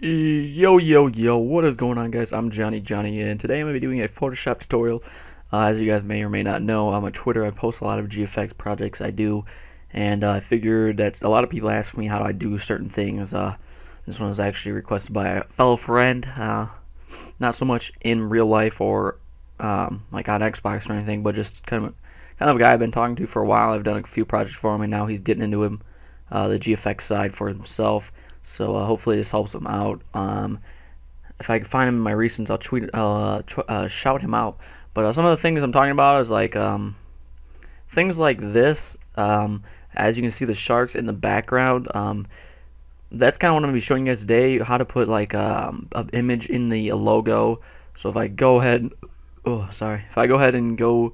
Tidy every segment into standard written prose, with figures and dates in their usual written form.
Yo, what is going on, guys? I'm Johnny, and today I'm going to be doing a Photoshop tutorial. As you guys may or may not know, I'm on Twitter. I post a lot of GFX projects I do, and I figured that a lot of people ask me how do I do certain things. This one was actually requested by a fellow friend, not so much in real life or like on Xbox or anything, but just kind of a guy I've been talking to for a while. I've done a few projects for him, and now he's getting into the GFX side for himself. So hopefully this helps him out. If I can find him in my recents, I'll shout him out. But some of the things I'm talking about is like things like this. As you can see, the sharks in the background. That's kind of what I'm gonna be showing you guys today. How to put like an image in the logo. So if I go ahead, if I go ahead and go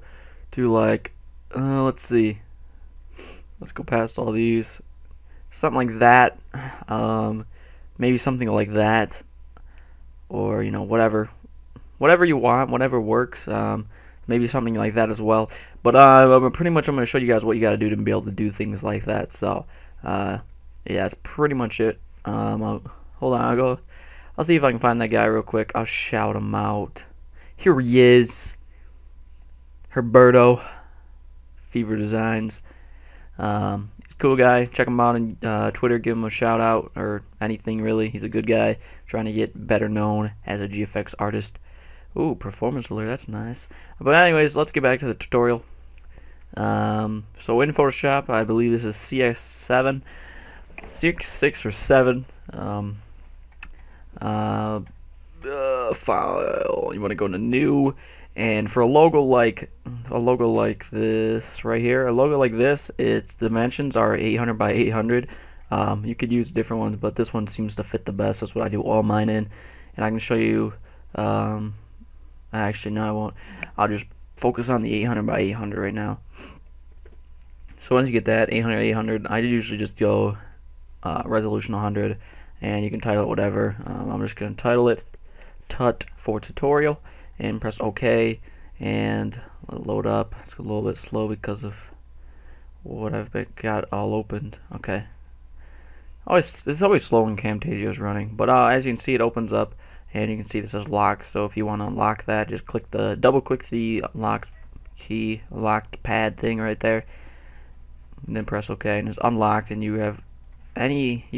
to like, let's see, let's go past all these. Something like that, maybe something like that, or whatever you want, whatever works. Maybe something like that as well. But pretty much I'm going to show you guys what you got to do to be able to do things like that. So yeah, that's pretty much it. Hold on, I'll see if I can find that guy real quick. I'll shout him out. Here he is, Herberto Fever Designs. Cool guy. Check him out on Twitter. Give him a shout out or anything really. He's a good guy trying to get better known as a GFX artist. Ooh, performance alert. That's nice. But anyways, let's get back to the tutorial. So in Photoshop, I believe this is CS7, 6 or 7. File. You want to go to new. And for a logo like this right here, a logo like this, its dimensions are 800 by 800. You could use different ones, but this one seems to fit the best. That's what I do all mine in. And I can show you. Actually, no, I won't. I'll just focus on the 800 by 800 right now. So once you get that 800 800, I usually just go resolution 100, and you can title it whatever. I'm just gonna title it "Tut" for tutorial. And press OK, and load up. It's a little bit slow because of what I've got all opened. Okay. It's always slow when Camtasia is running, but as you can see, it opens up, and you can see this is locked. So if you want to unlock that, just double click the locked pad thing right there, and then press OK, and it's unlocked. And you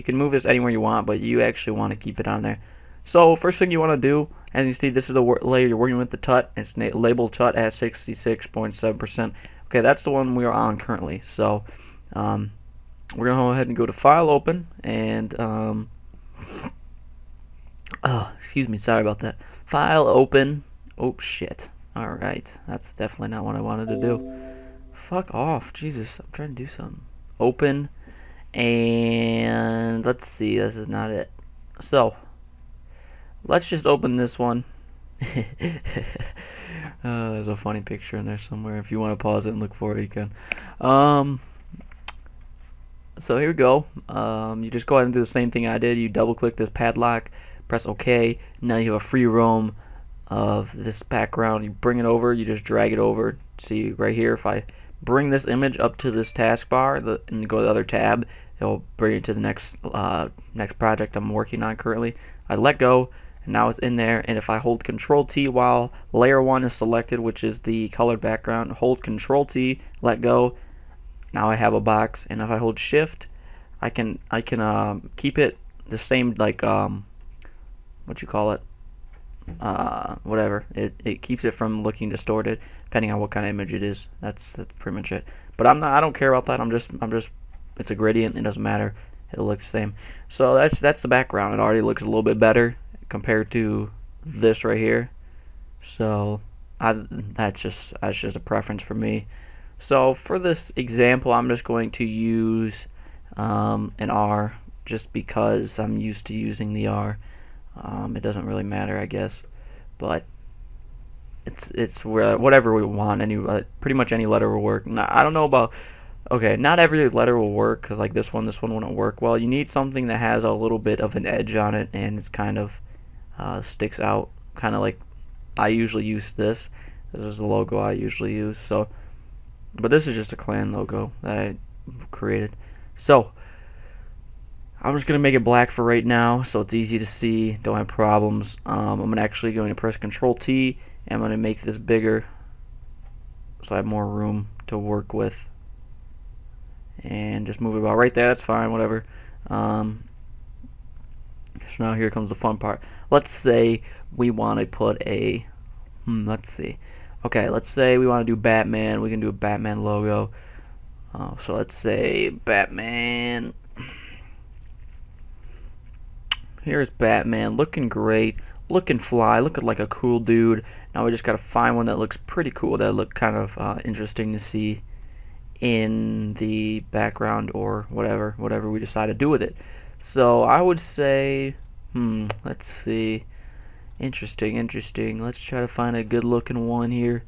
can move this anywhere you want, but you actually want to keep it on there. So first thing you want to do, as you see, this is the layer you're working with, the TUT. It's labeled TUT at 66.7%. Okay, that's the one we are on currently. So we're going to go ahead and go to File, Open, and excuse me, sorry about that. File, Open. Oh, shit. Alright, that's definitely not what I wanted to do. Fuck off. Jesus, I'm trying to do something. Open, and let's see, this is not it. So let's just open this one. There's a funny picture in there somewhere. If you want to pause it and look for it, you can. So here we go. You just go ahead and do the same thing I did. You double click this padlock, press OK. Now you have a free roam of this background. You bring it over, you just drag it over. See right here, if I bring this image up to this taskbar and go to the other tab, it'll bring it to the next project I'm working on currently. I let go, and now it's in there. And if I hold Control T while layer 1 is selected, which is the colored background, hold Control T, let go, now I have a box. And if I hold Shift, I can keep it the same, like what you call it, whatever. It keeps it from looking distorted depending on what kind of image it is. That's pretty much it. But I don't care about that. I'm just it's a gradient. It doesn't matter. It'll look the same. So that's the background. It already looks a little bit better compared to this right here. So that's just a preference for me. So for this example, I'm just going to use an R, just because I'm used to using the R. It doesn't really matter, I guess, but it's whatever we want. Pretty much any letter will work. Now, I don't know about. Okay, not every letter will work, cause like this one wouldn't work well. You need something that has a little bit of an edge on it, and it's kind of sticks out, kind of like I usually use this. This is the logo I usually use. So, but this is just a clan logo that I created. So I'm just gonna make it black for right now, so it's easy to see. Don't have problems. I'm actually going to press Control T, and I'm gonna make this bigger, so I have more room to work with. And just move it about right there. That's fine. Whatever. So now here comes the fun part. Let's say we want to put a. Let's see. Okay, let's say we want to do Batman. We can do a Batman logo. So let's say Batman. Here's Batman, looking great, looking fly, looking like a cool dude. Now we just gotta find one that looks pretty cool, that look kind of interesting to see in the background or whatever we decide to do with it. So I would say, let's see, interesting. Let's try to find a good looking one here.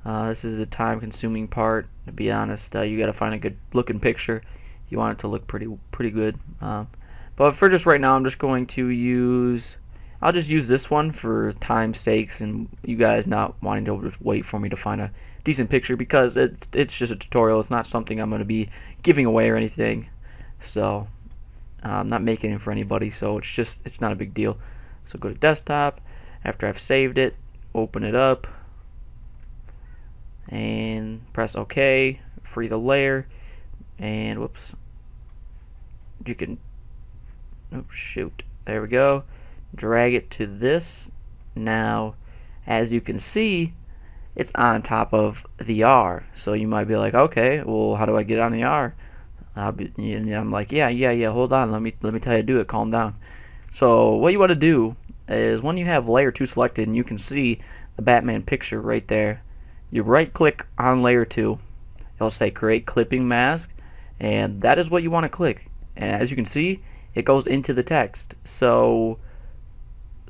This is the time-consuming part. To be honest, you gotta find a good looking picture. You want it to look pretty good. But for just right now, I'm just going to I'll just use this one for time's sakes, and you guys not wanting to just wait for me to find a decent picture, because it's just a tutorial. It's not something I'm going to be giving away or anything. So I'm not making it for anybody, so it's not a big deal. So go to desktop. After I've saved it, open it up, and press OK. Free the layer, and whoops, you can. Oh shoot, there we go. Drag it to this. Now, as you can see, it's on top of the R. So you might be like, okay, well, how do I get on the R? I'm like, yeah. Hold on, let me tell you to do it. Calm down. So what you want to do is, when you have layer 2 selected and you can see the Batman picture right there, you right-click on layer 2. It'll say create clipping mask, and that is what you want to click. And as you can see, it goes into the text. So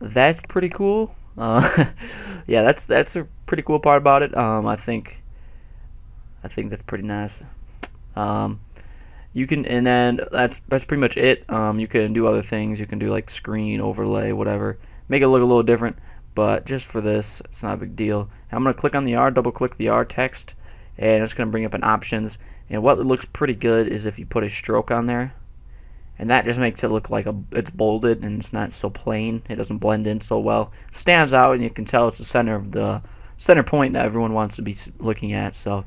that's pretty cool. Yeah, that's a pretty cool part about it. I think that's pretty nice. You can, and then that's pretty much it. You can do other things. You can do like screen overlay, whatever, make it look a little different. But just for this, it's not a big deal. I'm gonna click on the R, double click the R text, and it's gonna bring up an options. And what looks pretty good is if you put a stroke on there. And that just makes it look like it's bolded, and it's not so plain. It doesn't blend in so well. Stands out, and you can tell it's the center point that everyone wants to be looking at. So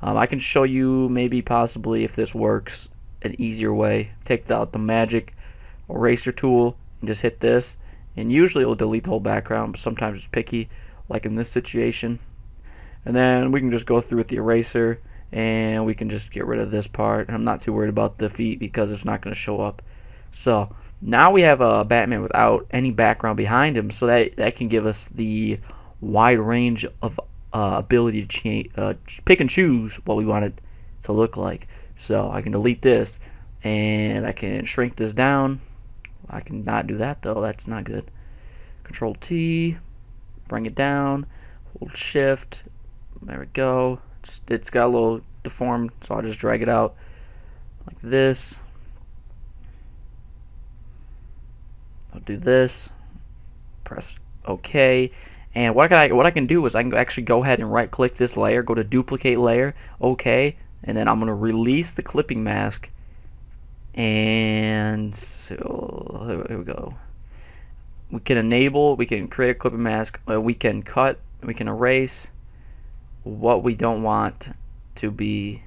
I can show you, maybe possibly, if this works, an easier way. Take out the magic eraser tool and just hit this, and usually it will delete the whole background, but sometimes it's picky, like in this situation. And then we can just go through with the eraser, and we can just get rid of this part. I'm not too worried about the feet because it's not going to show up. So now we have a Batman without any background behind him, so that can give us the wide range of ability to pick and choose what we want it to look like. So I can delete this, and I can shrink this down. I can not do that though. That's not good. Control T, bring it down. Hold Shift. There we go. It's got a little deformed, so I'll just drag it out like this. I'll do this, press OK, and what I can do is I can actually go ahead and right click this layer, go to duplicate layer, OK, and then I'm going to release the clipping mask, and so here we go. We can enable, we can create a clipping mask, we can cut, we can erase what we don't want to be,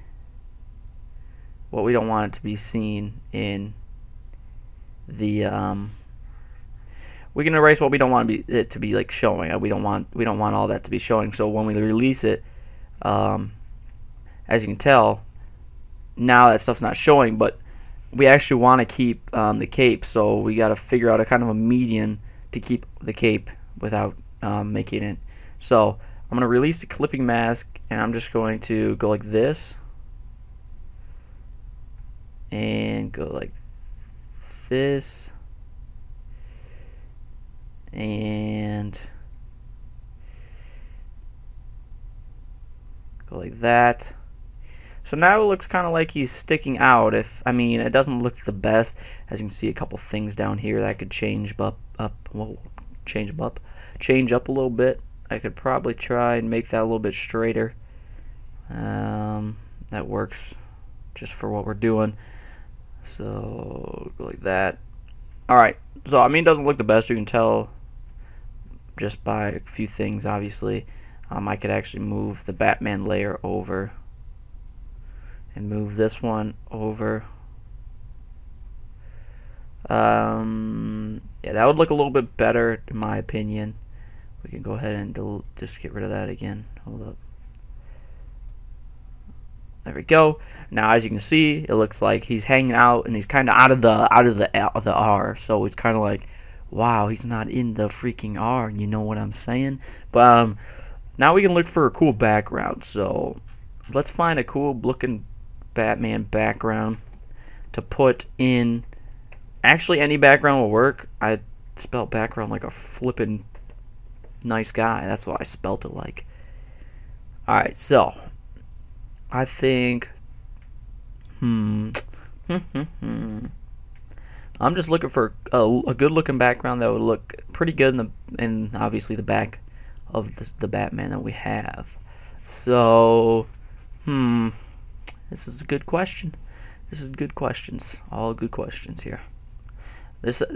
it to be seen in the we can erase what we don't want it to be like showing. We don't want all that to be showing. So when we release it, as you can tell, now that stuff's not showing, but we actually want to keep the cape, so we got to figure out a kind of a median to keep the cape without making it. So I'm going to release the clipping mask, and I'm just going to go like this, and go like this, and go like that. So now it looks kind of like he's sticking out. I mean, it doesn't look the best. As you can see, a couple things down here that could change up a little bit. I could probably try and make that a little bit straighter. That works just for what we're doing. So go like that. Alright, so I mean, it doesn't look the best. You can tell just by a few things, obviously. I could actually move the Batman layer over and move this one over. Yeah, that would look a little bit better in my opinion. We can go ahead and just get rid of that again. Hold up. There we go. Now, as you can see, it looks like he's hanging out, and he's kind of out of the R. So it's kind of like, wow, he's not in the freaking R. You know what I'm saying? But now we can look for a cool background. So let's find a cool looking Batman background to put in. Actually, any background will work. I spelled background like a flippin' nice guy. That's what I spelled it like. Alright, so I think I'm just looking for a good looking background that would look pretty good in obviously the back of the Batman that we have. So this is a good question. This is good questions. All good questions here.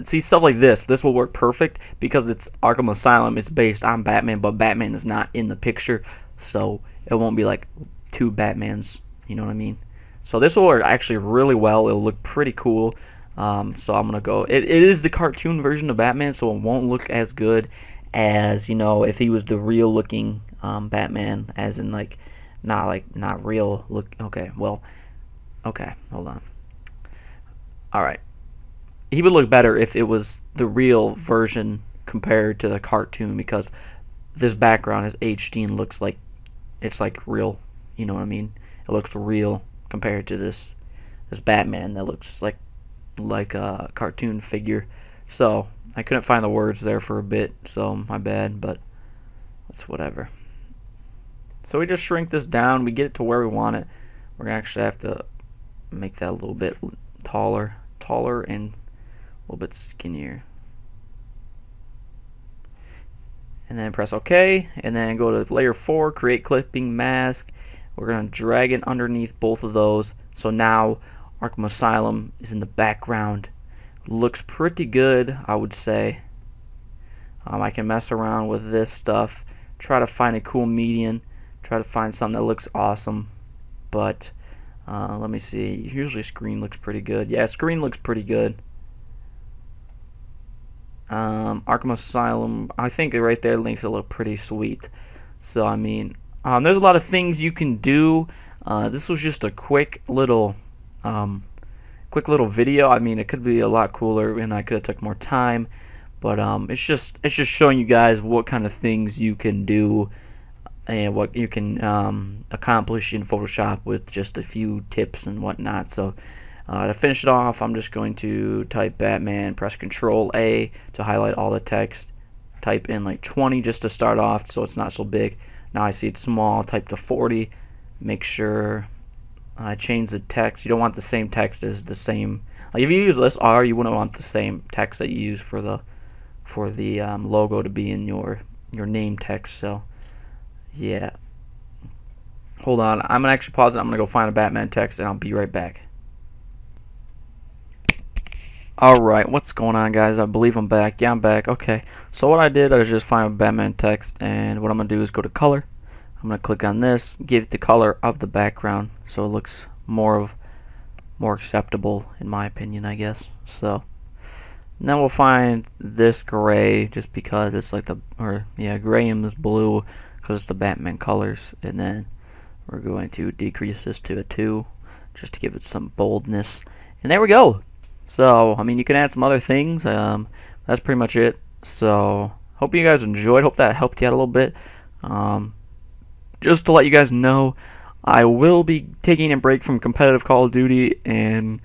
See, stuff like this will work perfect because it's Arkham Asylum. It's based on Batman, but Batman is not in the picture, so it won't be like two Batmans. You know what I mean? So this will work actually really well. It'll look pretty cool. So I'm gonna go. It is the cartoon version of Batman, so it won't look as good as, you know, if he was the real looking Batman, as in like not real look. Okay, well, okay, hold on. All right. He would look better if it was the real version compared to the cartoon, because this background is HD and looks like it's like real. You know what I mean? It looks real compared to this Batman that looks like a cartoon figure. So I couldn't find the words there for a bit, so my bad, but it's whatever. So we just shrink this down. We get it to where we want it. We're gonna actually have to make that a little bit taller and a little bit skinnier, and then press OK, and then go to layer 4, create clipping mask. We're gonna drag it underneath both of those, so now Arkham Asylum is in the background. Looks pretty good, I would say. I can mess around with this stuff, try to find a cool median, try to find something that looks awesome, but let me see. Usually screen looks pretty good. Yeah, screen looks pretty good. Arkham Asylum, I think right there makes it look pretty sweet. So I mean, there's a lot of things you can do. This was just a quick little video. I mean, it could be a lot cooler, and I could have took more time. But it's just showing you guys what kind of things you can do and what you can accomplish in Photoshop with just a few tips and whatnot. So to finish it off, I'm just going to type Batman, press Control A to highlight all the text, type in like 20 just to start off so it's not so big. Now I see it's small, type to 40, make sure I change the text. You don't want the same text as the same, like if you use this R, you wouldn't want the same text that you use for the logo to be in your name text. So yeah, hold on, I'm gonna actually pause it. I'm gonna go find a Batman text and I'll be right back. Alright, what's going on, guys? I believe I'm back. Yeah, I'm back. Okay, so what I did is just find a Batman text, and what I'm going to do is go to color. I'm going to click on this, give it the color of the background so it looks more acceptable, in my opinion, I guess. So then we'll find this gray, just because it's like gray and this blue because it's the Batman colors, and then we're going to decrease this to a 2 just to give it some boldness, and there we go. So, I mean, you can add some other things. That's pretty much it. So, hope you guys enjoyed. Hope that helped you out a little bit. Just to let you guys know, I will be taking a break from competitive Call of Duty and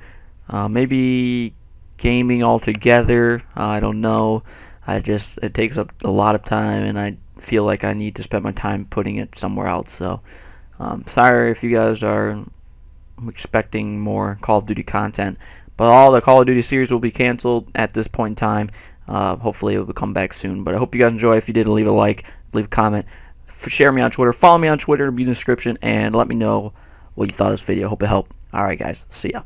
maybe gaming altogether. I don't know. It takes up a lot of time, and I feel like I need to spend my time putting it somewhere else. So, sorry if you guys are expecting more Call of Duty content. But all the Call of Duty series will be canceled at this point in time. Hopefully it will come back soon. But I hope you guys enjoy. If you did, leave a like, leave a comment, share me on Twitter, follow me on Twitter, it'll be in the description, and let me know what you thought of this video. Hope it helped. Alright guys, see ya.